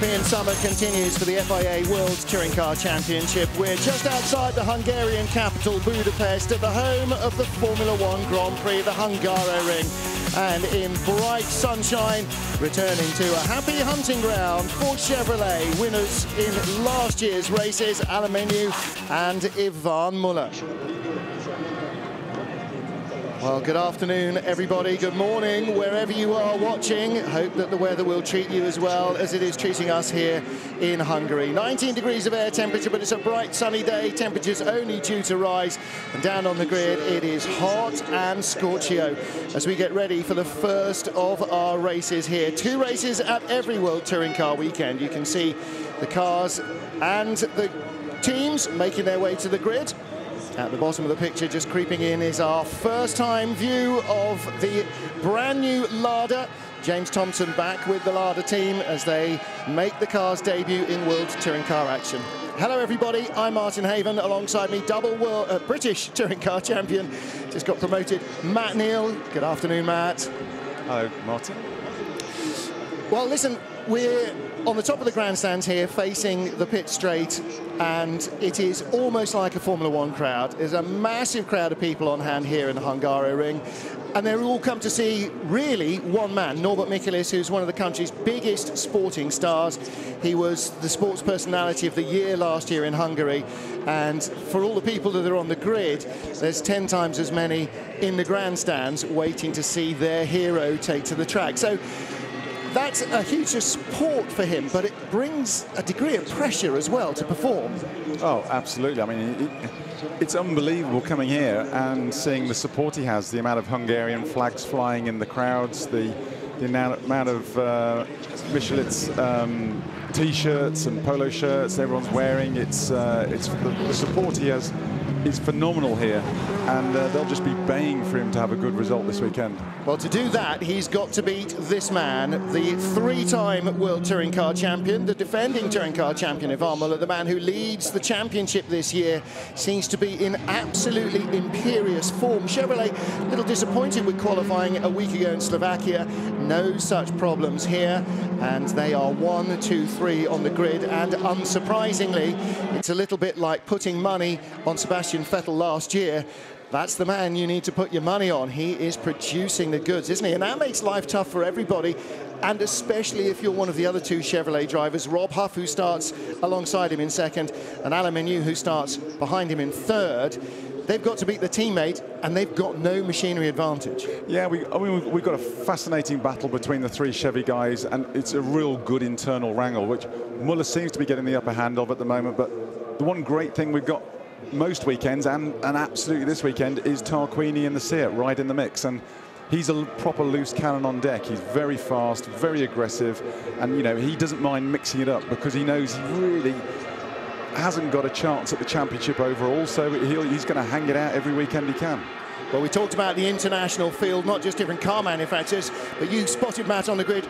European summer continues for the FIA World Touring Car Championship. We're just outside the Hungarian capital, Budapest, at the home of the Formula One Grand Prix, the Hungaroring. And in bright sunshine, returning to a happy hunting ground for Chevrolet. Winners in last year's races, Alain Menu and Yvan Muller. Well, good afternoon, everybody. Good morning, wherever you are watching. Hope that the weather will treat you as well as it is treating us here in Hungary. 19 degrees of air temperature, but it's a bright sunny day. Temperatures only due to rise. And down on the grid, it is hot and scorchio as we get ready for the first of our races here. 2 races at every World Touring Car weekend. You can see the cars and the teams making their way to the grid. At the bottom of the picture, just creeping in, is our first-time view of the brand new Lada. James Thompson back with the Lada team as they make the car's debut in World Touring Car action. Hello, everybody. I'm Martin Haven. Alongside me, double British Touring Car champion, just got promoted, Matt Neal. Good afternoon, Matt. Hello, Martin. Well, listen, we're on the top of the grandstands here, facing the pit straight, and it is almost like a Formula One crowd. There's a massive crowd of people on hand here in the Hungaroring, and they've all come to see, really, one man, Norbert Michelis, who's one of the country's biggest sporting stars. He was the Sports Personality of the Year last year in Hungary, and for all the people that are on the grid, there's 10 times as many in the grandstands waiting to see their hero take to the track. So that's a huge support for him, but it brings a degree of pressure as well to perform. Oh, absolutely. I mean, it's unbelievable coming here and seeing the support he has, the amount of Hungarian flags flying in the crowds, the amount of Michelis T-shirts and polo shirts everyone's wearing. It's the support he has is phenomenal here, and they'll just be baying for him to have a good result this weekend. Well, to do that, he's got to beat this man, the 3-time World Touring Car champion, the defending Touring Car champion, Yvan Muller, the man who leads the championship this year, seems to be in absolutely imperious form. Chevrolet, a little disappointed with qualifying a week ago in Slovakia. No such problems here, and they are 1, 2, 3 on the grid, and unsurprisingly, it's a little bit like putting money on Sebastian Vettel last year. That's the man you need to put your money on. He is producing the goods, isn't he? And that makes life tough for everybody, and especially if you're one of the other 2 Chevrolet drivers, Rob Huff, who starts alongside him in second, and Alain Menu, who starts behind him in third. They've got to beat the teammate, and they've got no machinery advantage. Yeah, we've got a fascinating battle between the 3 Chevy guys, and it's a real good internal wrangle, which Muller seems to be getting the upper hand of at the moment. But the one great thing we've got most weekends, and absolutely this weekend, is Tarquini in the Seat right in the mix, and he's a proper loose cannon on deck. He's very fast, very aggressive, and you know, he doesn't mind mixing it up because he knows he really hasn't got a chance at the championship overall, so he's going to hang it out every weekend he can. Well, we talked about the international field, not just different car manufacturers, but you spotted, Matt, on the grid.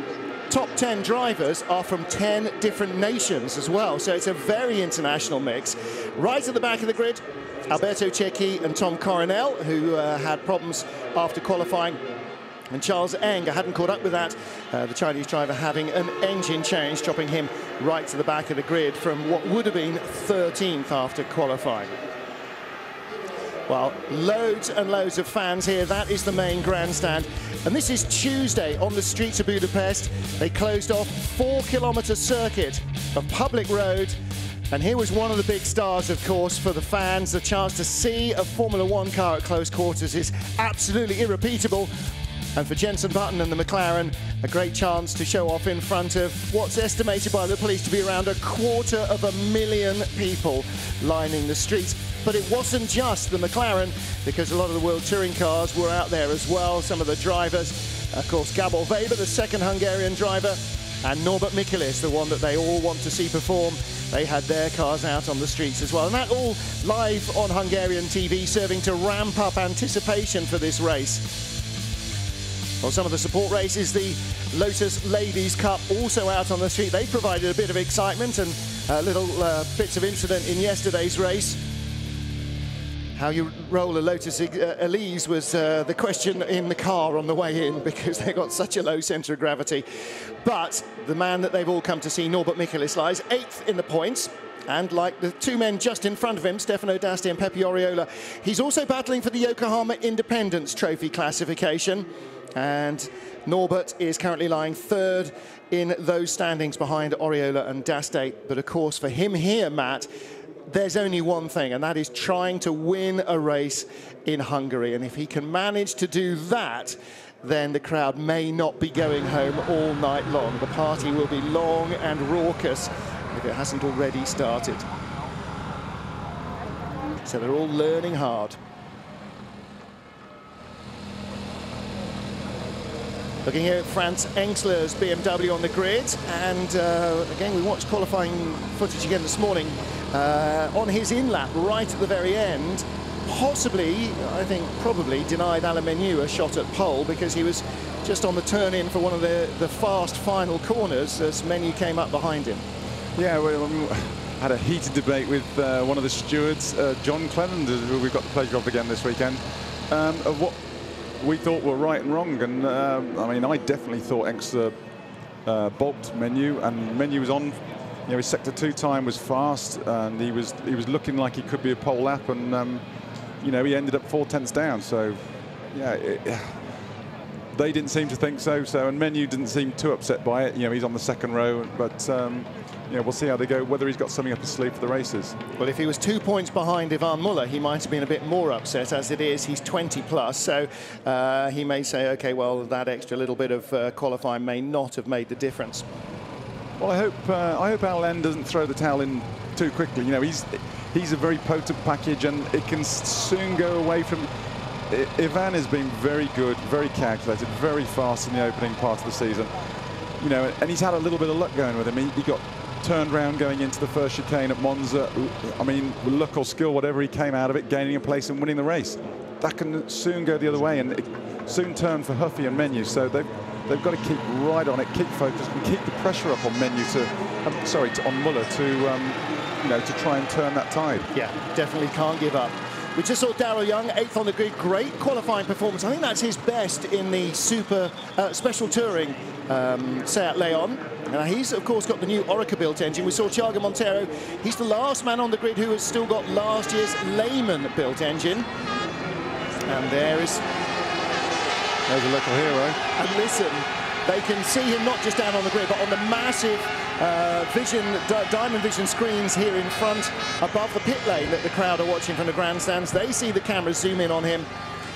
Top 10 drivers are from 10 different nations as well, so it's a very international mix. Right at the back of the grid, Alberto Cecchi and Tom Coronel, who had problems after qualifying, and Charles Eng hadn't caught up with that, the Chinese driver having an engine change, dropping him right to the back of the grid from what would have been 13th after qualifying. Well, loads and loads of fans here. That is the main grandstand. And this is Tuesday on the streets of Budapest. They closed off 4-kilometre circuit of public road. And here was one of the big stars, of course, for the fans. The chance to see a Formula One car at close quarters is absolutely irrepeatable. And for Jenson Button and the McLaren, a great chance to show off in front of what's estimated by the police to be around 250,000 people lining the streets. But it wasn't just the McLaren, because a lot of the World Touring cars were out there as well. Some of the drivers, of course, Gabor Weber, the second Hungarian driver, and Norbert Michelis, the one that they all want to see perform. They had their cars out on the streets as well. And that all live on Hungarian TV, serving to ramp up anticipation for this race. Well, some of the support races, the Lotus Ladies Cup, also out on the street. They provided a bit of excitement and little bits of incident in yesterday's race. How you roll a Lotus Elise was the question in the car on the way in, because they got such a low centre of gravity. But the man that they've all come to see, Norbert Michelis, lies 8th in the points. And like the two men just in front of him, Stefano D'Asti and Pepe Oriola, he's also battling for the Yokohama Independence Trophy classification. And Norbert is currently lying 3rd in those standings behind Oriola and D'Asti. But of course, for him here, Matt, there's only one thing, and that is trying to win a race in Hungary. And if he can manage to do that, then the crowd may not be going home all night long. The party will be long and raucous if it hasn't already started. So they're all learning hard. Looking here at Franz Engsler's BMW on the grid, and again, we watched qualifying footage again this morning. On his in-lap, right at the very end, possibly, I think probably, denied Alain Menu a shot at pole, because he was just on the turn-in for one of the fast final corners as Menu came up behind him. Yeah, we had a heated debate with one of the stewards, John Cleveland, who we've got the pleasure of again this weekend, of what we thought were right and wrong. And I mean, I definitely thought Engsler balked Menu, and Menu was on. You know, his sector 2 time was fast, and he was looking like he could be a pole lap, and you know, he ended up 4 tenths down. So yeah, they didn't seem to think so. And Menu didn't seem too upset by it. You know, he's on the 2nd row, but you know, we'll see how they go, whether he's got something up his sleeve for the races. Well, if he was 2 points behind Ivan Muller, he might have been a bit more upset. As it is, he's 20 plus, so he may say, okay, well, that extra little bit of qualifying may not have made the difference. Well, I hope Alain doesn't throw the towel in too quickly. You know, he's a very potent package, and it can soon go away from. Ivan has been very good, very calculated, very fast in the opening part of the season. You know, and he's had a little bit of luck going with him. He got turned round going into the first chicane at Monza. I mean, with luck or skill, whatever, he came out of it, gaining a place and winning the race. That can soon go the other way, and it soon turn for Huffy and Menu. So they've got to keep right on it, keep focused, and keep the pressure up on Menu on Muller to you know, to try and turn that tide. Yeah, definitely can't give up. We just saw Daryl Young, 8th on the grid, great qualifying performance. I think that's his best in the super special touring Seat Leon. He's, of course, got the new Orica-built engine. We saw Thiago Monteiro. He's the last man on the grid who has still got last year's Lehman-built engine. And there's a local hero. And listen, they can see him not just down on the grid, but on the massive Diamond Vision screens here in front above the pit lane that the crowd are watching from the grandstands. They see the cameras zoom in on him,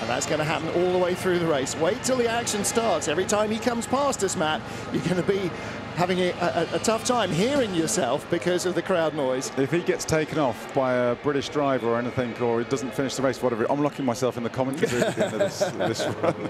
and that's going to happen all the way through the race. Wait till the action starts. Every time he comes past us, Matt, you're going to be having a tough time hearing yourself because of the crowd noise. If he gets taken off by a British driver or anything, or he doesn't finish the race, whatever, I'm locking myself in the commentary booth at the end of this run.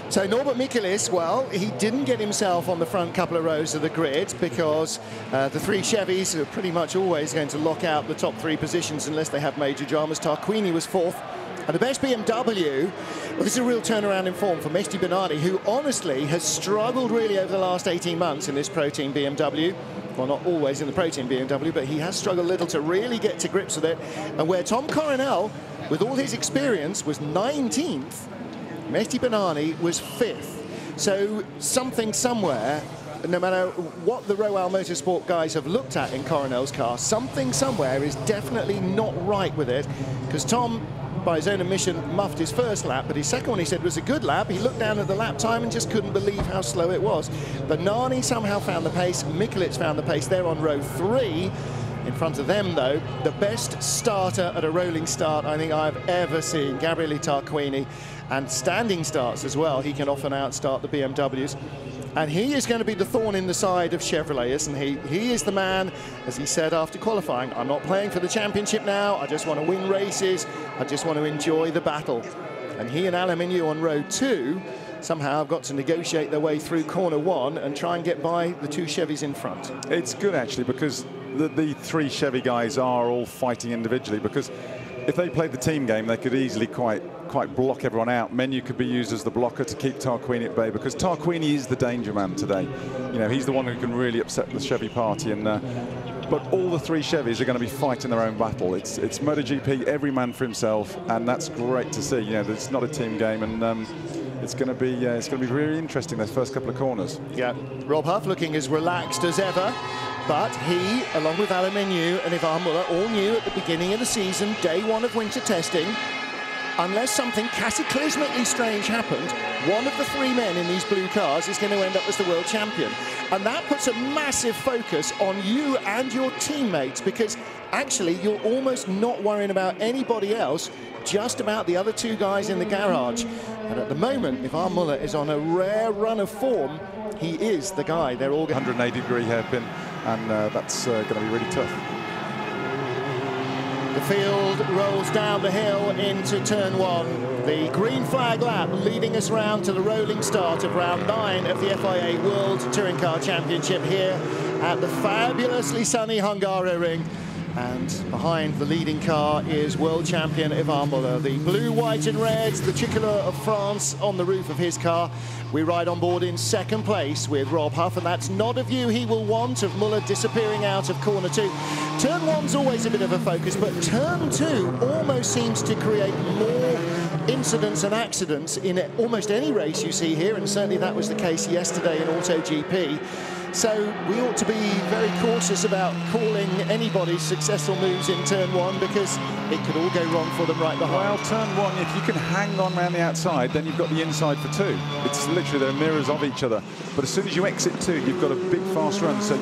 So Norbert Michelis, well, he didn't get himself on the front couple of rows of the grid because the 3 Chevys are pretty much always going to lock out the top 3 positions unless they have major dramas. Tarquini was 4th. And the best BMW, well, this is a real turnaround in form for Mehdi Benani, who honestly has struggled really over the last 18 months in this Pro Team BMW. Well, not always in the Pro Team BMW, but he has struggled a little to really get to grips with it. And where Tom Coronel, with all his experience, was 19th, Mehdi Benani was 5th. So something somewhere, no matter what the Royal Motorsport guys have looked at in Coronel's car, something somewhere is definitely not right with it, because Tom, by his own admission, muffed his first lap, but his second one, he said, was a good lap. He looked down at the lap time and just couldn't believe how slow it was. Benani somehow found the pace. Michelis found the pace. They're on row 3. In front of them, though, the best starter at a rolling start I think I've ever seen, Gabriele Tarquini, and standing starts as well. He can often outstart the BMWs. And he is going to be the thorn in the side of Chevrolet, isn't he? He is the man, as he said after qualifying, I'm not playing for the championship now. I just want to win races. I just want to enjoy the battle. And he and Alain Menu on row 2 somehow have got to negotiate their way through corner 1 and try and get by the 2 Chevys in front. It's good, actually, because the 3 Chevy guys are all fighting individually, because if they played the team game, they could easily quite block everyone out. Menu could be used as the blocker to keep Tarquini at bay, because Tarquini is the danger man today. You know, he's the one who can really upset the Chevy party, and But all the three Chevys are going to be fighting their own battle. It's MotoGP, every man for himself, and that's great to see. You know, it's not a team game, and it's going to be really interesting those first couple of corners. Yeah, Rob Huff looking as relaxed as ever, but he, along with Alain Menu and Ivan Muller, all knew at the beginning of the season, day one of winter testing, unless something cataclysmically strange happened, one of the three men in these blue cars is going to end up as the world champion. And that puts a massive focus on you and your teammates, because actually you're almost not worrying about anybody else, just about the other two guys in the garage. And at the moment, Ivan Muller is on a rare run of form. He is the guy. They're all 180-degree hairpin, and that's going to be really tough. The field rolls down the hill into turn one. The green flag lap leading us round to the rolling start of round 9 of the FIA World Touring Car Championship here at the fabulously sunny Hungaroring. And behind the leading car is world champion Ivan Muller. The blue, white and red, the tricolour of France on the roof of his car. We ride on board in second place with Rob Huff, and that's not a view he will want of Muller disappearing out of corner 2. Turn 1's always a bit of a focus, but turn 2 almost seems to create more incidents and accidents in almost any race you see here, and certainly that was the case yesterday in AutoGP. So we ought to be very cautious about calling anybody's successful moves in turn 1, because it could all go wrong for them right behind. Well, turn 1, if you can hang on around the outside, then you've got the inside for 2. It's literally, they're mirrors of each other. But as soon as you exit 2, you've got a big fast run. So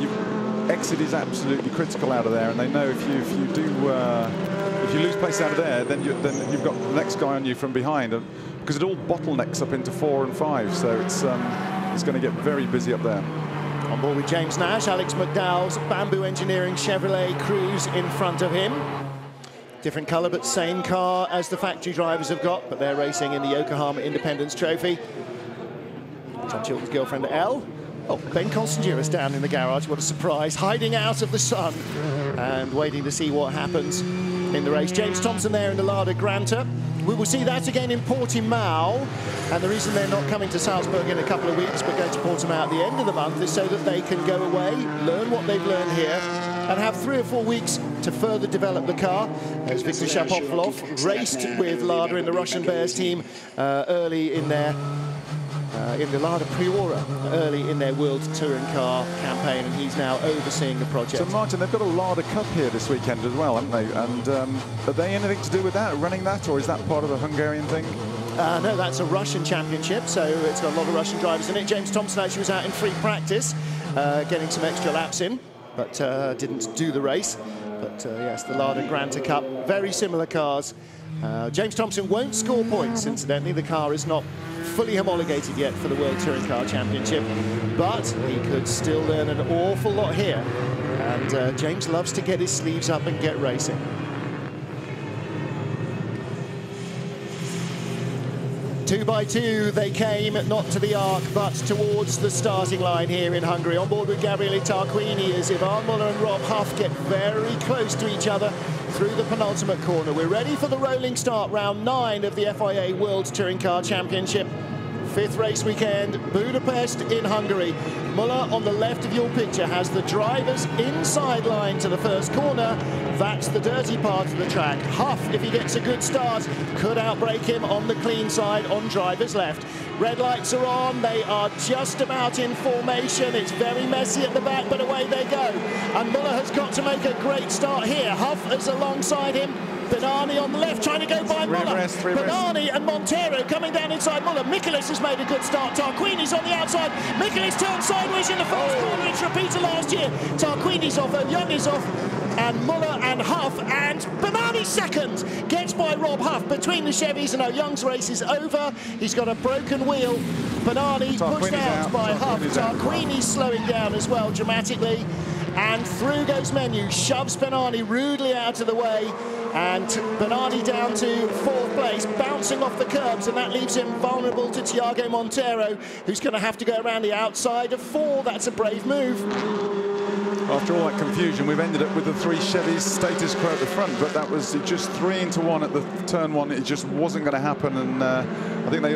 exit is absolutely critical out of there, and they know if you lose place out of there, then you've got the next guy on you from behind, because it all bottlenecks up into 4 and 5. So it's going to get very busy up there. On board with James Nash, Alex McDowell's Bamboo Engineering Chevrolet Cruze in front of him. Different colour, but same car as the factory drivers have got, but they're racing in the Yokohama Independence Trophy. Tom Chilton's girlfriend, Elle. Oh, Ben Constangier is down in the garage. What a surprise. Hiding out of the sun and waiting to see what happens in the race. James Thompson there in the Lada Granta. We will see that again in Portimao, and the reason they're not coming to Salzburg in a couple of weeks but going to Portimao at the end of the month is so that they can go away, learn what they've learned here, and have 3 or 4 weeks to further develop the car. As Viktor Shapovalov raced with Lada in the Russian Bears team early in their in the Lada Priora early in their World Touring Car campaign, and he's now overseeing the project. So Martin, they've got a Lada Cup here this weekend as well, haven't they? And are they anything to do with that, running that, or is that part of the Hungarian thing? No, that's a Russian championship, so it's got a lot of Russian drivers in it. James Thompson actually was out in free practice, getting some extra laps in, but didn't do the race. But yes, the Lada Granta Cup, very similar cars. James Thompson won't score points, incidentally. The car is not fully homologated yet for the World Touring Car Championship, but he could still learn an awful lot here. And James loves to get his sleeves up and get racing. Two by two they came, not to the arc, but towards the starting line here in Hungary. On board with Gabriele Tarquini as Ivan Muller and Rob Huff get very close to each other through the penultimate corner. We're ready for the rolling start, round 9 of the FIA World Touring Car Championship. 5th race weekend, Budapest in Hungary. Muller on the left of your picture has the driver's inside line to the first corner. That's the dirty part of the track. Huff, if he gets a good start, could outbrake him on the clean side on driver's left. Red lights are on, they are just about in formation. It's very messy at the back, but away they go. And Muller has got to make a great start here. Huff is alongside him. Benani on the left, trying to go by Muller. Benani and Montero coming down inside Muller. Michaelis has made a good start. Tarquini's on the outside. Michaelis turned sideways in the first corner. It's repeated last year. Tarquini's off, Young is off, and Muller and Huff, and Benani second. Gets by Rob Huff between the Chevys, and Young's race is over. He's got a broken wheel. Benani pushed out by Huff. Tarquini's slowing down as well dramatically. And through goes Menu, shoves Benani rudely out of the way, and Benani down to 4th place, bouncing off the curbs, and that leaves him vulnerable to Thiago Montero, who's going to have to go around the outside of 4. That's a brave move. After all that confusion, we've ended up with the 3 Chevys status quo at the front, but that was just 3 into 1 at the turn 1. It just wasn't going to happen, and I think they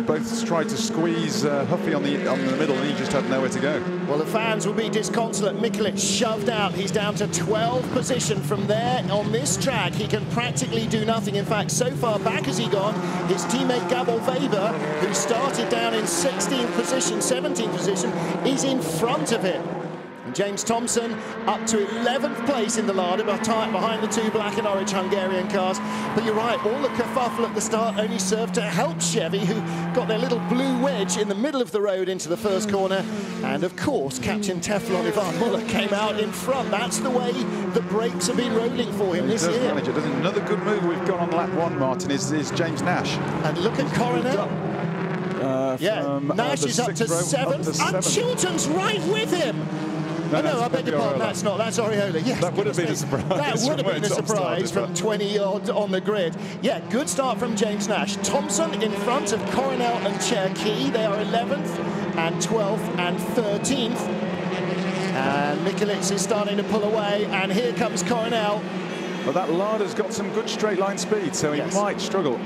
both tried to squeeze Huffy on the middle, and he just had nowhere to go. Well, the fans will be disconsolate. Mikelic shoved out. He's down to 12th position. From there, on this track, he can practically do nothing. In fact, so far back has he gone, his teammate Gabor Weber, who started down in 16th position, 17th position, is in front of him. And James Thompson up to 11th place in the Lada, behind the two black and orange Hungarian cars. But you're right, all the kerfuffle at the start only served to help Chevy, who got their little blue wedge in the middle of the road into the first corner. And of course, Captain Teflon Ivan Muller came out in front. That's the way the brakes have been rolling for him this year. Manage it. Another good move we've got on lap 1, Martin, is James Nash. And look at Coronel. Nash is up to 7th, and Chilton's right with him. No, I beg your pardon, that's not. That's Oriola. Yes, that would have been a surprise. That would have been a surprise from 20-odd on the grid. Yeah, good start from James Nash. Thompson in front of Coronel and Cherki. They are 11th and 12th and 13th. And Mikelic is starting to pull away, and here comes Coronel. Well, that Lada's got some good straight line speed, so he might struggle.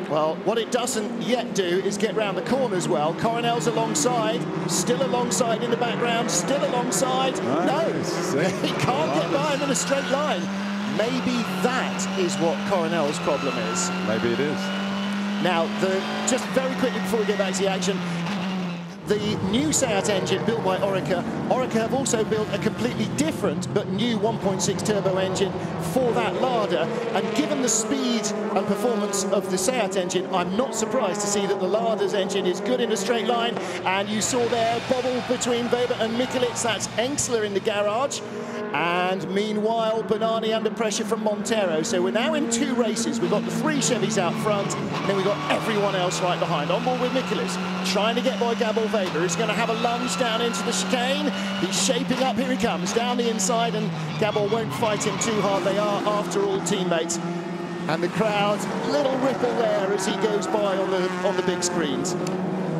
Well, what it doesn't yet do is get round the corners well. Coronel's alongside, still alongside in the background, still alongside. No, he can't get by him in a straight line. Maybe that is what Coronel's problem is. Maybe it is. Now, just very quickly before we get back to the action, the new Seat engine built by Orica have also built a completely different but new 1.6 turbo engine for that Lada. And given the speed and performance of the Seat engine, I'm not surprised to see that the Lada's engine is good in a straight line. And you saw there bobble between Weber and Mikelic. That's Engsler in the garage. And meanwhile, Bernani under pressure from Montero. So we're now in 2 races. We've got the 3 Chevys out front, and then we've got everyone else right behind. On board with Mikelic, trying to get by Gabor Weber. He's going to have a lunge down into the chicane. He's shaping up. Here he comes, down the inside, and Gabor won't fight him too hard. They are, after all, teammates. And the crowd, little ripple there as he goes by on the big screens.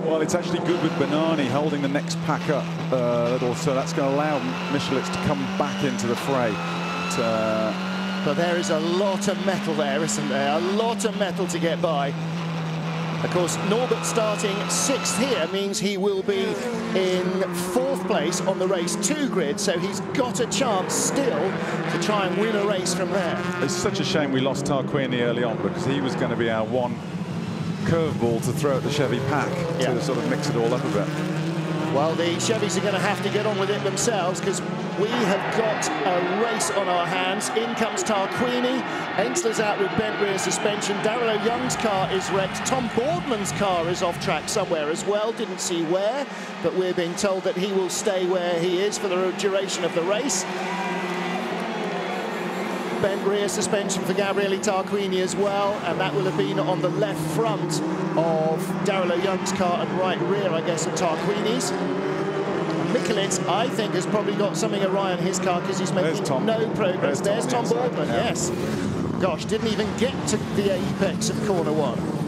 Well, it's actually good with Bernani holding the next pack up a little, so that's going to allow Michelitz to come back into the fray. But there is a lot of metal there, isn't there? A lot of metal to get by. Of course, Norbert starting 6th here means he will be in 4th place on the race 2 grid, so he's got a chance still to try and win a race from there. It's such a shame we lost Tarquini early on, because he was going to be our one curveball to throw at the Chevy pack to sort of mix it all up a bit. Well, the Chevys are going to have to get on with it themselves, because we have got a race on our hands. In comes Tarquini. Engsler's out with bent rear suspension. Daryl Young's car is wrecked. Tom Boardman's car is off track somewhere as well. Didn't see where, but we're being told that he will stay where he is for the duration of the race. Bent rear suspension for Gabriele Tarquini as well, and that will have been on the left front of Daryl Young's car and right rear, I guess, of Tarquini's. Mikelic, I think, has probably got something awry on his car because he's making no progress. There's Tom Boardman, yes. Gosh, didn't even get to the apex of corner 1.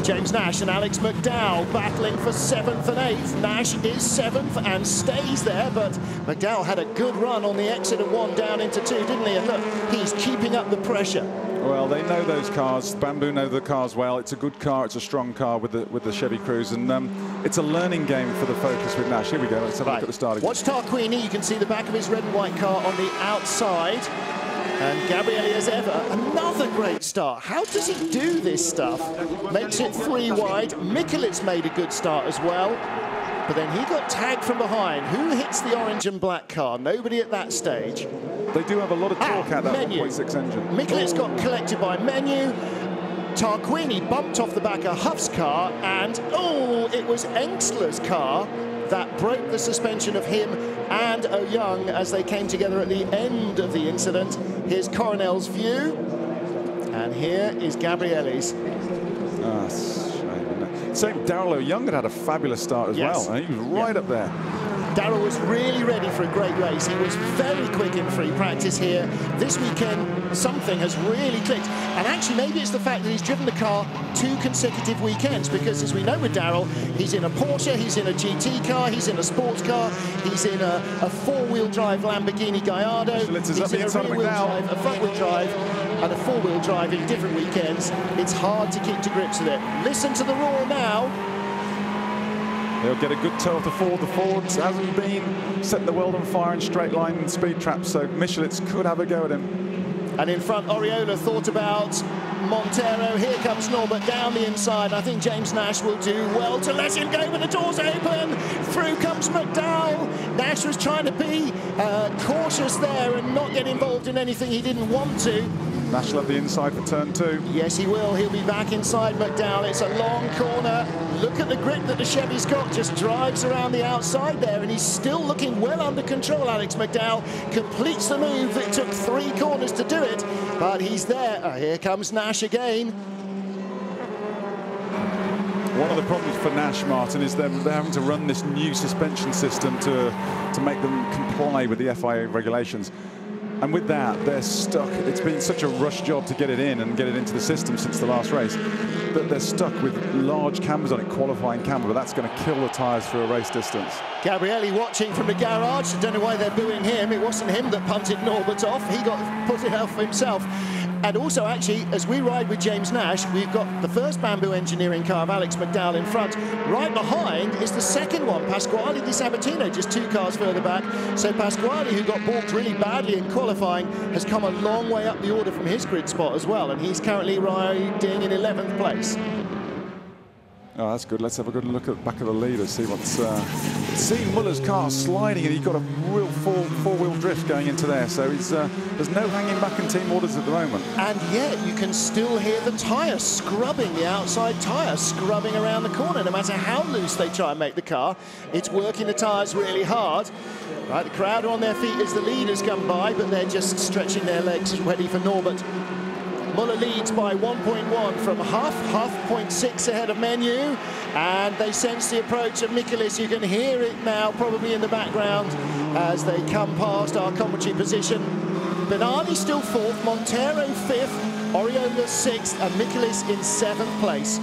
James Nash and Alex McDowell battling for 7th and 8th. Nash is 7th and stays there, but McDowell had a good run on the exit of 1 down into 2, didn't he? And look, he's keeping up the pressure. Well, they know those cars. Bamboo know the cars well. It's a good car. It's a strong car with the Chevy Cruze, and it's a learning game for the Focus with Nash. Here we go. Let's have a look at the start again. Watch Tarquini. You can see the back of his red and white car on the outside. And Gabriele, as ever, another great start. How does he do this stuff? Makes it 3 wide. Mikelic made a good start as well. But then he got tagged from behind. Who hits the orange and black car? Nobody at that stage. They do have a lot of torque at that 1.6 engine. Mikelic got collected by Menu. Tarquini bumped off the back of Huff's car, and it was Engsler's car that broke the suspension of him and O'Young as they came together at the end of the incident. Here's Coronel's view, and here is Gabriele's. Same, Daryl O'Young had a fabulous start as well, and he was right up there. Darrell was really ready for a great race. He was very quick in free practice here. This weekend, something has really clicked. And actually, maybe it's the fact that he's driven the car 2 consecutive weekends, because as we know with Darrell, he's in a Porsche, he's in a GT car, he's in a sports car, he's in a 4-wheel drive Lamborghini Gallardo, he's in a rear-wheel drive, a front-wheel drive, and a 4-wheel drive in different weekends. It's hard to keep to grips with it. Listen to the roar now. They'll get a good toe off the Ford. The Ford hasn't been setting the world on fire in straight line and speed traps, so Michelitz could have a go at him. And in front, Oriola thought about Montero. Here comes Norbert down the inside. I think James Nash will do well to let him go with the doors open. Through comes McDowell. Nash was trying to be cautious there and not get involved in anything he didn't want to. Nash left the inside for turn 2. Yes, he will. He'll be back inside McDowell. It's a long corner. Look at the grip that the Chevy's got. Just drives around the outside there, and he's still looking well under control. Alex McDowell completes the move. It took 3 corners to do it, but he's there. Here comes Nash again. One of the problems for Nash, Martin, is they're having to run this new suspension system to make them comply with the FIA regulations. And with that, they're stuck. It's been such a rush job to get it in and get it into the system since the last race that they're stuck with large cambers on it, qualifying camber, but that's going to kill the tyres for a race distance. Gabrielli watching from the garage. I don't know why they're booing him. It wasn't him that punted Norbert off. He got put it off himself. And also, actually, as we ride with James Nash, we've got the first Bamboo Engineering car of Alex McDowell in front. Right behind is the second one, Pasquale Di Sabatino, just 2 cars further back. So Pasquale, who got balked really badly in qualifying, has come a long way up the order from his grid spot as well, and he's currently riding in 11th place. Oh, that's good. Let's have a good look at the back of the leader, see what's... seeing Muller's car sliding, and he's got a real four-wheel drift going into there, so he's, there's no hanging back in team orders at the moment. And yet you can still hear the tyre scrubbing, the outside tyre scrubbing around the corner. No matter how loose they try and make the car, it's working the tyres really hard. Right, the crowd are on their feet as the leaders come by, but they're just stretching their legs ready for Norbert. Muller leads by 1.1 from Huff. Huff 0.6 ahead of Menu, and they sense the approach of Michaelis. You can hear it now, probably in the background, as they come past our commentary position. Benani still 4th, Montero 5th, Oriola 6th, and Michaelis in 7th place.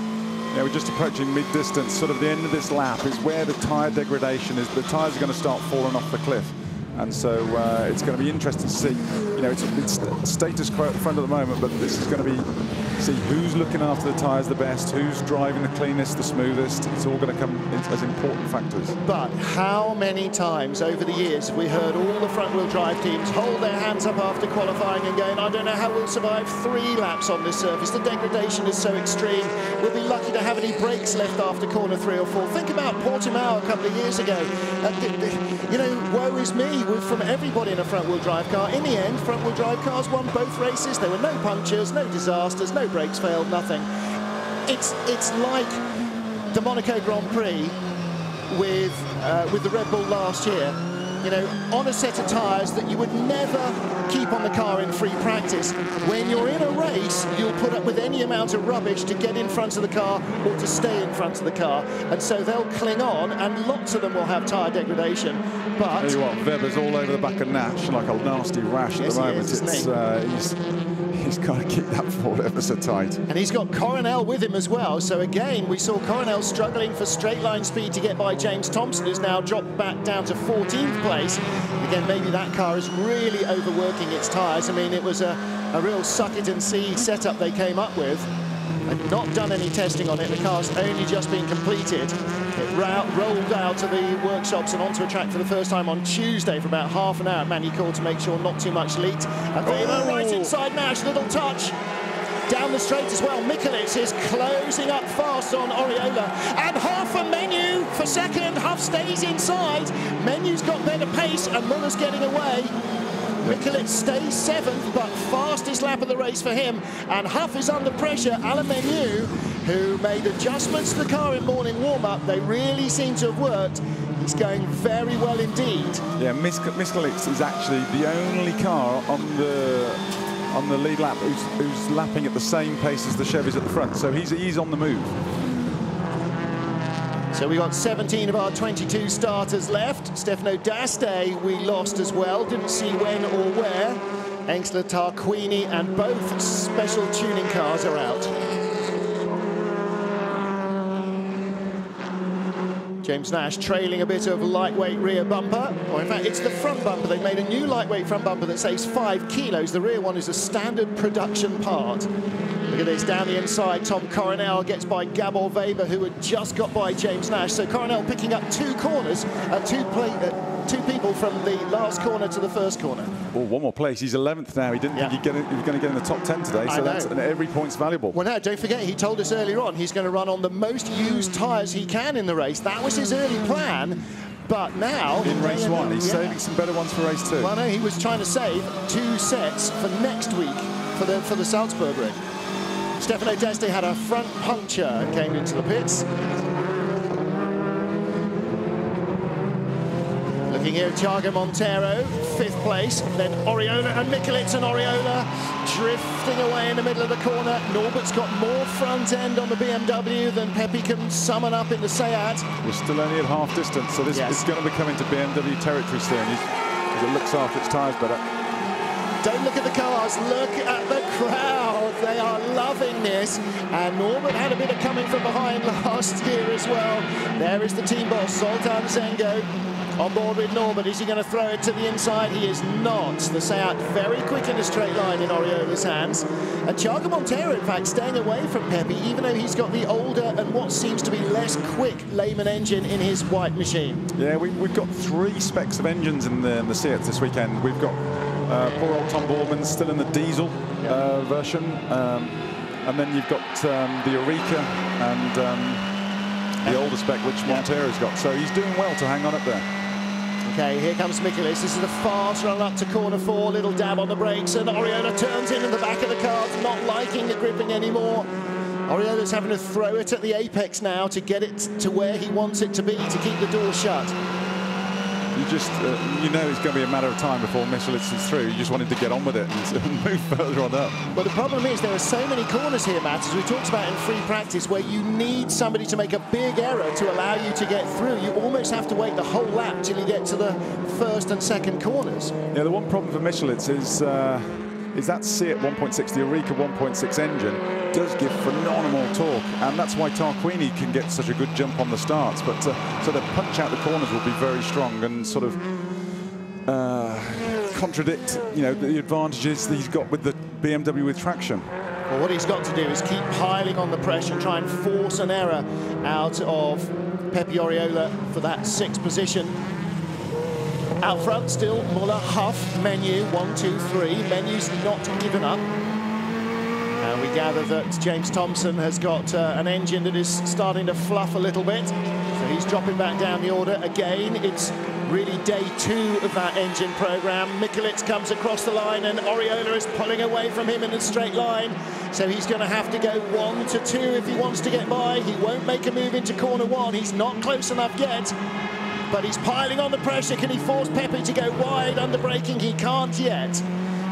Yeah, we're just approaching mid-distance. Sort of the end of this lap is where the tyre degradation is. The tyres are going to start falling off the cliff. And so it's going to be interesting to see. You know, it's status quo at the front at the moment, but this is going to be see who's looking after the tyres the best, who's driving the cleanest, the smoothest. It's all going to come as important factors. But how many times over the years have we heard all the front-wheel drive teams hold their hands up after qualifying and going, I don't know how we'll survive 3 laps on this surface. The degradation is so extreme. We'll be lucky to have any brakes left after corner 3 or 4. Think about Portimao a couple of years ago. You know, woe is me from everybody in a front-wheel drive car. In the end, front-wheel drive cars won both races. There were no punctures, no disasters, no brakes failed, nothing. It's like the Monaco Grand Prix with the Red Bull last year. You know, on a set of tyres that you would never keep on the car in free practice. When you're in a race, you'll put up with any amount of rubbish to get in front of the car or to stay in front of the car. And so they'll cling on, and lots of them will have tyre degradation. But tell you what, Weber's all over the back of Nash like a nasty rash at the moment. He's got to keep that Ford ever so tight. And he's got Coronel with him as well. So again, we saw Coronel struggling for straight line speed to get by James Thompson, who's now dropped back down to 14th place. Again, maybe that car is really overworking its tyres. I mean, it was a real suck-it-and-see setup they came up with. They've not done any testing on it. The car's only just been completed. It rolled out to the workshops and onto a track for the first time on Tuesday for about half an hour at Manicourt to make sure not too much leaked. And Weber right inside Nash, little touch. Down the straight as well, Michaelis is closing up fast on Oriola. And Huff and Menu for second. Huff stays inside. Menu's got better pace and Muller's getting away. Michaelis stays 7th, but fastest lap of the race for him. And Huff is under pressure. Alain Menu, who made adjustments to the car in morning warm-up, they really seem to have worked. He's going very well indeed. Yeah, Michaelis is actually the only car on the lead lap who's lapping at the same pace as the Chevys at the front. So he's on the move. So we got 17 of our 22 starters left. Stefano D'Aste we lost as well. Didn't see when or where. Engsler, Tarquini, and both special tuning cars are out. James Nash trailing a bit of lightweight rear bumper. Or in fact, it's the front bumper. They've made a new lightweight front bumper that saves 5 kilos. The rear one is a standard production part. Look at this, down the inside, Tom Coronel gets by Gabor Weber, who had just got by James Nash. So Coronel picking up 2 corners, two people from the last corner to the first corner. Well, one more place. He's 11th now. He didn't think he was going to get in the top 10 today, so and every point's valuable. Well, now, don't forget, he told us earlier on he's going to run on the most used tyres he can in the race. That was his early plan. But now... In race 1, he's saving some better ones for race 2. Well, no, he was trying to save 2 sets for next week for the Salzburg ring. Stefano D'Aste had a front puncture and came into the pits. Looking here, Thiago Montero, 5th place. Then Oriola and Mikulits, and Oriola drifting away in the middle of the corner. Norbert's got more front end on the BMW than Pepe can summon up in the Seat. We're still only at half distance, so this is going to be coming to BMW territory soon. As it looks after its tyres better. Don't look at the cars, look at the crowd. They are loving this. And Norbert had a bit of coming from behind last year as well. There is the team boss, Zoltan Zengo, on board with Norbert. Is he going to throw it to the inside? He is not. The Seat very quick in a straight line in Oriola's hands. And Thiago Montero, in fact, staying away from Pepe, even though he's got the older and what seems to be less quick Lehman engine in his white machine. Yeah, we've got 3 specs of engines in the Seat this weekend. We've got poor old Tom Boardman still in the diesel version, and then you've got the Eureka and the older spec which Montero's got, so he's doing well to hang on up there. Okay, here comes Mikulits. This is a fast run up to corner 4, little dab on the brakes, and Oriola turns in the back of the car, not liking the gripping anymore. Oriola's having to throw it at the apex now to get it to where he wants it to be, to keep the door shut. You just, you know it's going to be a matter of time before Mikulits is through. You just wanted to get on with it and move further on up. Well, the problem is there are so many corners here, Matt, as we talked about in free practice, where you need somebody to make a big error to allow you to get through. You almost have to wait the whole lap till you get to the first and second corners. Yeah, the one problem for Mikulits is that Seat 1.6, the Eureka 1.6 engine, does give phenomenal torque, and that's why Tarquini can get such a good jump on the starts. But so the punch out the corners will be very strong and sort of contradict, you know, the advantages that he's got with the BMW with traction. Well, what he's got to do is keep piling on the pressure and try and force an error out of Pepe Oriola for that 6th position. Out front still, Muller, Huff, Menu, 1, 2, 3. Menu's not given up. And we gather that James Thompson has got an engine that is starting to fluff a little bit. So he's dropping back down the order. Again, it's really day 2 of that engine program. Mikulits comes across the line and Oriola is pulling away from him in a straight line. So he's going to have to go 1 to 2 if he wants to get by. He won't make a move into corner 1. He's not close enough yet. But he's piling on the pressure. Can he force Pepe to go wide under braking? He can't yet.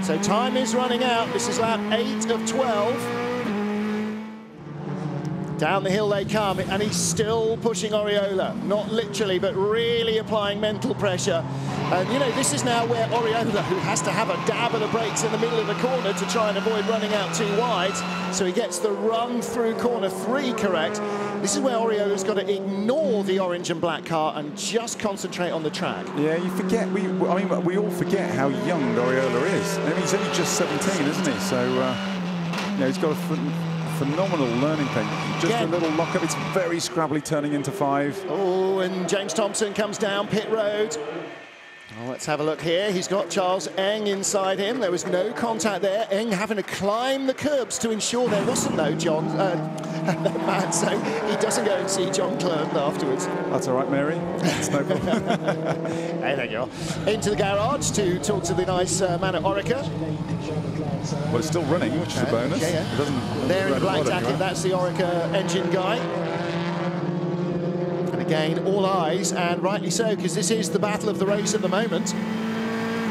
So time is running out. This is lap 8 of 12. Down the hill they come, and he's still pushing Oriola. Not literally, but really applying mental pressure. And, you know, this is now where Oriola, who has to have a dab of the brakes in the middle of the corner to try and avoid running out too wide, so he gets the run through corner 3 correct. This is where Oriola's got to ignore the orange and black car and just concentrate on the track. Yeah, you forget, we all forget how young Oriola is. I mean, he's only just 17, isn't he? So, yeah, he's got a phenomenal learning thing. Just a little lock-up. It's very scrabbly turning into 5. Oh, and James Thompson comes down pit road. Oh, let's have a look here. He's got Charles Eng inside him. There was no contact there. Eng having to climb the curbs to ensure there wasn't no Matt, so he doesn't go and see John Clermont afterwards. That's all right, Mary. That's no problem. Hey, there you are. Into the garage to talk to the nice man at Orica. Well, it's still running, which is a bonus. Yeah. It doesn't there in the black jacket, that's the Orica engine guy. And again, all eyes, and rightly so, because this is the battle of the race at the moment.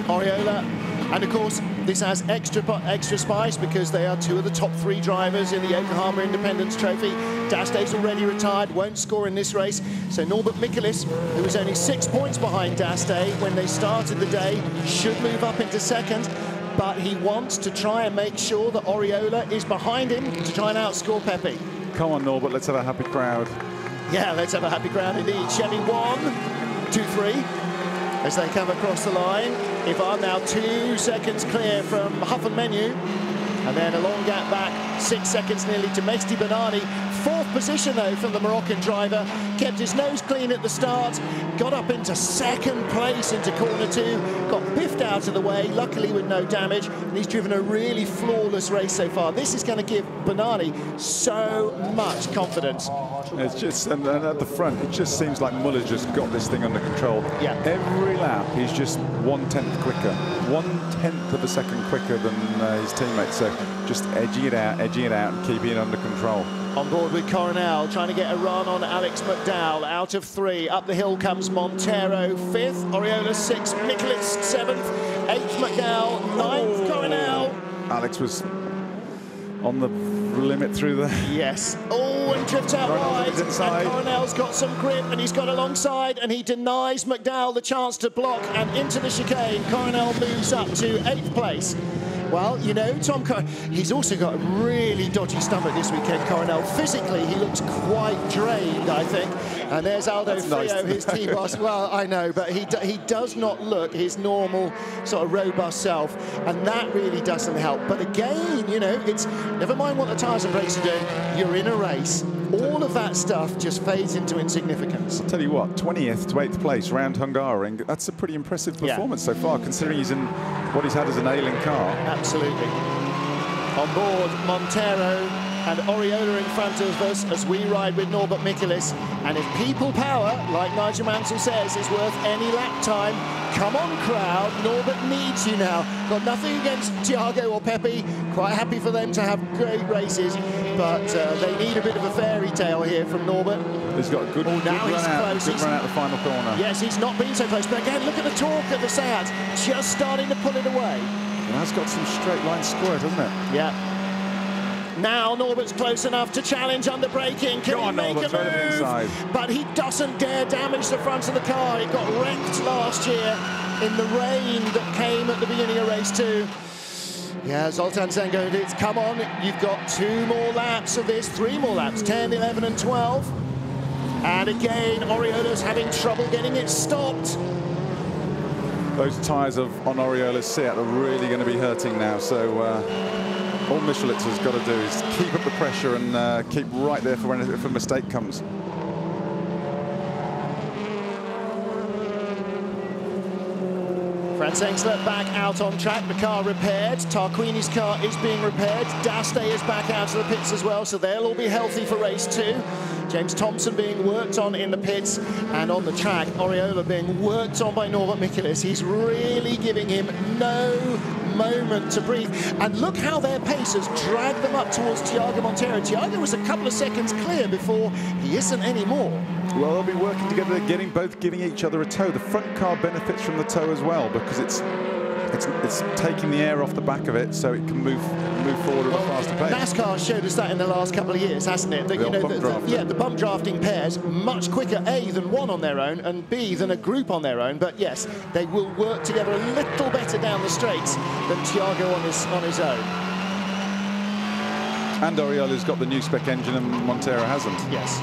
Oriola And of course, this has extra spice because they are two of the top 3 drivers in the Yokohama Independence Trophy. Dastay's already retired, won't score in this race. So Norbert Michaelis, who was only 6 points behind Dastay when they started the day, should move up into second. But he wants to try and make sure that Oriola is behind him to try and outscore Pepe. Come on, Norbert, let's have a happy crowd. Yeah, let's have a happy crowd indeed. Chevy 1, 2, 3. As they come across the line. Ivan now 2 seconds clear from Huff and Menu. And then a long gap back, 6 seconds nearly to Mehdi Benani. 4th position though from the Moroccan driver. Kept his nose clean at the start. Got up into 2nd place into corner 2. Got biffed out of the way, luckily with no damage. And he's driven a really flawless race so far. This is going to give Benani so much confidence. It's just, and at the front, it just seems like Muller just got this thing under control. Yeah. Every lap, he's just 1/10 quicker, 1/10 of a second quicker than his teammates. So just edging it out, and keeping it under control. On board with Coronel, trying to get a run on Alex McDowell. Out of 3, up the hill comes Montero, 5th, Oriola 6th, Michaelis 7th, 8th McDowell, 9th Coronel. Alex was on the limit through the... Yes. Oh, and drifts out wide. And Coronel's got some grip, and he's got alongside, and he denies McDowell the chance to block, and into the chicane. Coronel moves up to 8th place. Well, you know, he's also got a really dodgy stomach this weekend, Coronel. Physically, he looks quite drained, I think. And there's Aldo Frio, his team boss. Well, I know, but he does not look his normal sort of robust self. And that really doesn't help. But again, you know, it's never mind what the tyres and brakes are doing. You're in a race. All of that stuff just fades into insignificance. I'll tell you what, 20th to 8th place round Hungaroring, that's a pretty impressive performance so far, considering he's in what he's had as an ailing car. Absolutely. On board, Montero and Oriola in front of us as we ride with Norbert Michaelis. And if people power, like Nigel Mansell says, is worth any lap time, come on crowd, Norbert needs you now. Got nothing against Thiago or Pepe, quite happy for them to have great races, but they need a bit of a fairy tale here from Norbert. He's got a good, good run out the final corner. Yes, he's not been so close, but again, look at the torque of the Seat, just starting to pull it away. It has got some straight line squirt, hasn't it? Yeah. Now Norbert's close enough to challenge under braking. Can he make a move? But he doesn't dare damage the front of the car. It got wrecked last year in the rain that came at the beginning of race 2. Yeah, Zoltan Zengo, it's come on. You've got 2 more laps of this, 3 more laps, 10, 11 and 12. And again, Oriola's having trouble getting it stopped. Those tyres on Oriola's Seat are really going to be hurting now, so all Michelit's got to do is keep up the pressure and keep right there for when if a mistake comes. Franz Engstler back out on track, the car repaired. Tarquini's car is being repaired. Dastay is back out of the pits as well, so they'll all be healthy for race 2. James Thompson being worked on in the pits, and on the track, Oriola being worked on by Norbert Michaelis. He's really giving him no moment to breathe. And look how their pace has dragged them up towards Thiago Montero. Thiago was a couple of seconds clear before. He isn't anymore. Well, they'll be working together, both giving each other a tow. The front car benefits from the tow as well because it's taking the air off the back of it so it can move forward at a faster pace. NASCAR showed us that in the last couple of years, hasn't it? That, you know, the bump drafting pairs much quicker, A, than one on their own, and B, than a group on their own. But yes, they will work together a little better down the straights than Thiago on his own. And Oriola's got the new spec engine and Montero hasn't. Yes.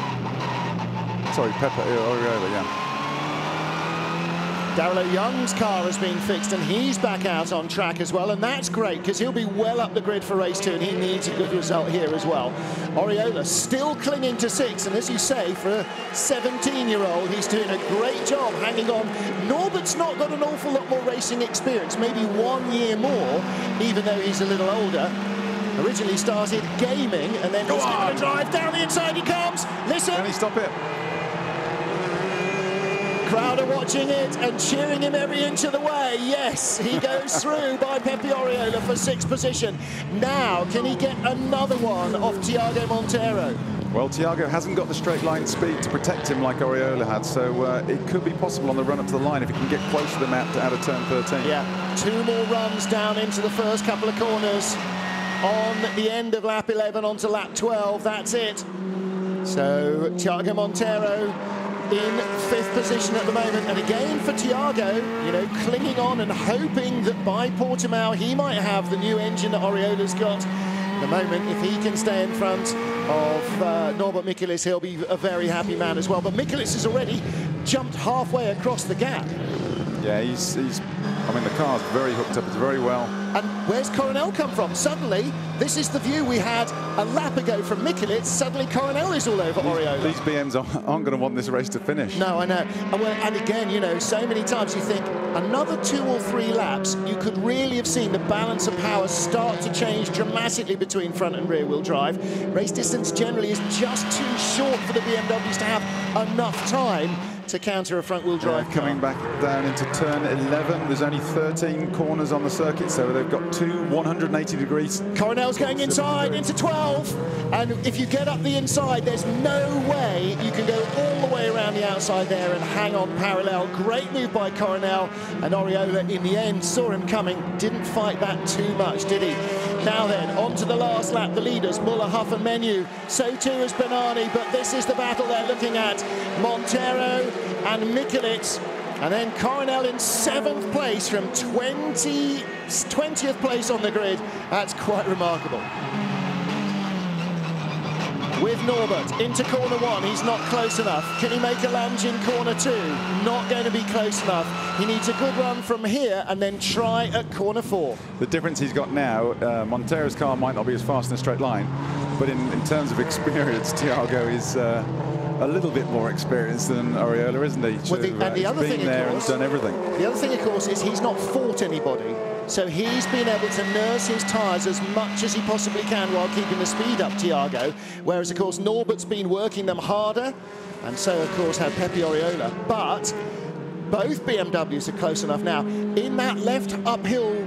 Sorry, Oriola, yeah. Darrell Young's car has been fixed and he's back out on track as well, and that's great because he'll be well up the grid for race 2 and he needs a good result here as well. Oriola still clinging to 6, and as you say, for a 17-year-old, he's doing a great job hanging on. Norbert's not got an awful lot more racing experience, maybe 1 year more, even though he's a little older. Originally started gaming and then he's given a drive down the inside. He comes. Listen. Can he stop it? Crowd are watching it and cheering him every inch of the way. Yes, he goes through by Pepe Oriola for 6th position. Now, can he get another one off Thiago Montero? Well, Thiago hasn't got the straight line speed to protect him like Oriola had, so it could be possible on the run up to the line if he can get close to the map out of turn 13. Yeah, 2 more runs down into the first couple of corners on the end of lap 11 onto lap 12. That's it. So Thiago Monteiro in 5th position at the moment, and again for Thiago, you know, clinging on and hoping that by Portimao he might have the new engine that Oriola's got. At the moment, if he can stay in front of Norbert Michelis, he'll be a very happy man as well. But Michelis has already jumped halfway across the gap. Yeah, he's I mean, the car's very hooked up, it's very well. And where's Coronel come from? Suddenly, this is the view we had a lap ago from Michelis. Suddenly, Coronel is all over Oriola. These BMs aren't going to want this race to finish. No, I know. And again, you know, so many times you think another 2 or 3 laps, you could really have seen the balance of power start to change dramatically between front and rear wheel drive. Race distance generally is just too short for the BMWs to have enough time to counter a front-wheel drive car. Coming back down into turn 11, there's only 13 corners on the circuit, so they've got 2 180 degrees. Coronel's going inside into 12, and if you get up the inside, there's no way you can go all the way around the outside there and hang on parallel. Great move by Coronel, and Oriola in the end saw him coming, didn't fight that too much, did he? Now then, on to the last lap, the leaders, Muller, Huff and Menu. So too is Bernani, but this is the battle they're looking at. Monteiro and Michelis, and then Coronel in 7th place from 20th place on the grid. That's quite remarkable. With Norbert into corner 1, he's not close enough. Can he make a lunge in corner 2? Not going to be close enough. He needs a good run from here and then try at corner 4. The difference he's got now, Monteiro's car might not be as fast in a straight line, but in terms of experience, Thiago is a little bit more experienced than Oriola, isn't he? Well, and the other thing, there of course, and done everything. The other thing, of course, is he's not fought anybody. So he's been able to nurse his tyres as much as he possibly can while keeping the speed up, Thiago. Whereas, of course, Norbert's been working them harder, and so, of course, had Pepe Oriola. But both BMWs are close enough now. In that left uphill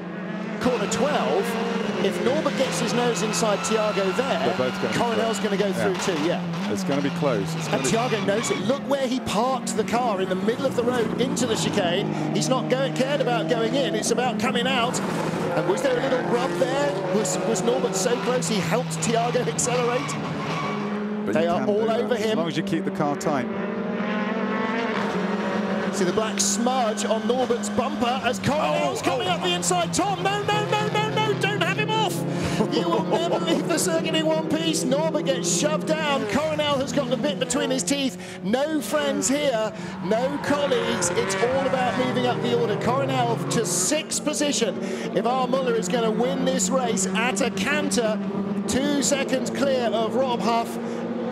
corner 12, if Norbert gets his nose inside Thiago there, Coronel's going to go through too, yeah. It's going to be close. And Thiago knows it. Look where he parked the car in the middle of the road into the chicane. He's not cared about going in, it's about coming out. And was there a little rub there? Was Norbert so close he helped Thiago accelerate? But they are all over him. As long as you keep the car tight. See the black smudge on Norbert's bumper as Coronel's coming up the inside. Tom, no, don't have him off. You will never leave the circuit in one piece. Norbert gets shoved down. Coronel has got the bit between his teeth. No friends here, no colleagues. It's all about moving up the order. Coronel to 6th position. If our Muller is going to win this race at a canter, 2 seconds clear of Rob Huff.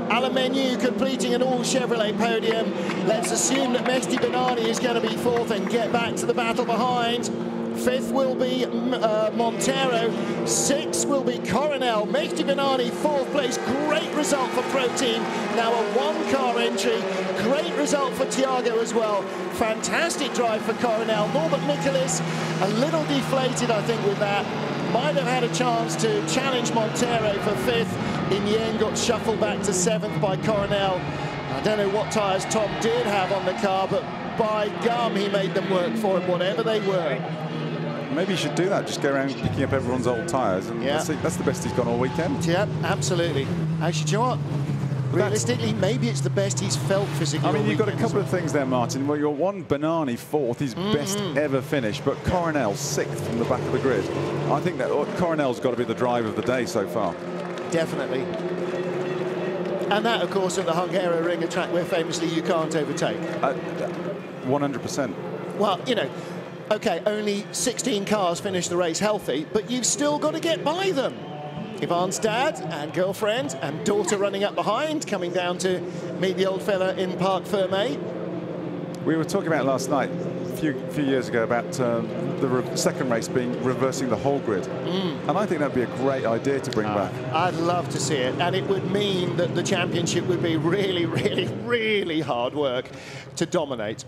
Alain Menu completing an all-Chevrolet podium. Let's assume that Mehdi Bernani is going to be 4th and get back to the battle behind. 5th will be Monteiro. 6th will be Coronel. Mehdi Bernani, 4th place. Great result for Pro Team. Now a 1-car entry. Great result for Thiago as well. Fantastic drive for Coronel. Norbert Michelis, a little deflated, I think, with that. Might have had a chance to challenge Monteiro for 5th. In the end, got shuffled back to 7th by Coronel. I don't know what tyres Tom did have on the car, but by gum, he made them work for him, whatever they were. Maybe you should do that, just go around picking up everyone's old tyres, and that's the best he's gone all weekend. Yeah, absolutely. Actually, do you know what? Realistically, maybe it's the best he's felt physically. I mean, you've got a couple of things there, Martin. Well, your one Bernani 4th, his best ever finish, but Coronel 6th from the back of the grid. I think that Coronel's got to be the drive of the day so far. Definitely. And that, of course, at the Hungaroring, a track where famously you can't overtake. 100%. Well, you know, OK, only 16 cars finish the race healthy, but you've still got to get by them. Ivan's dad and girlfriend and daughter running up behind, coming down to meet the old fella in Parc Fermé. We were talking about last night, a few years ago, about the second race being reversing the whole grid. And I think that'd be a great idea to bring back. I'd love to see it. And it would mean that the championship would be really, really, really hard work to dominate.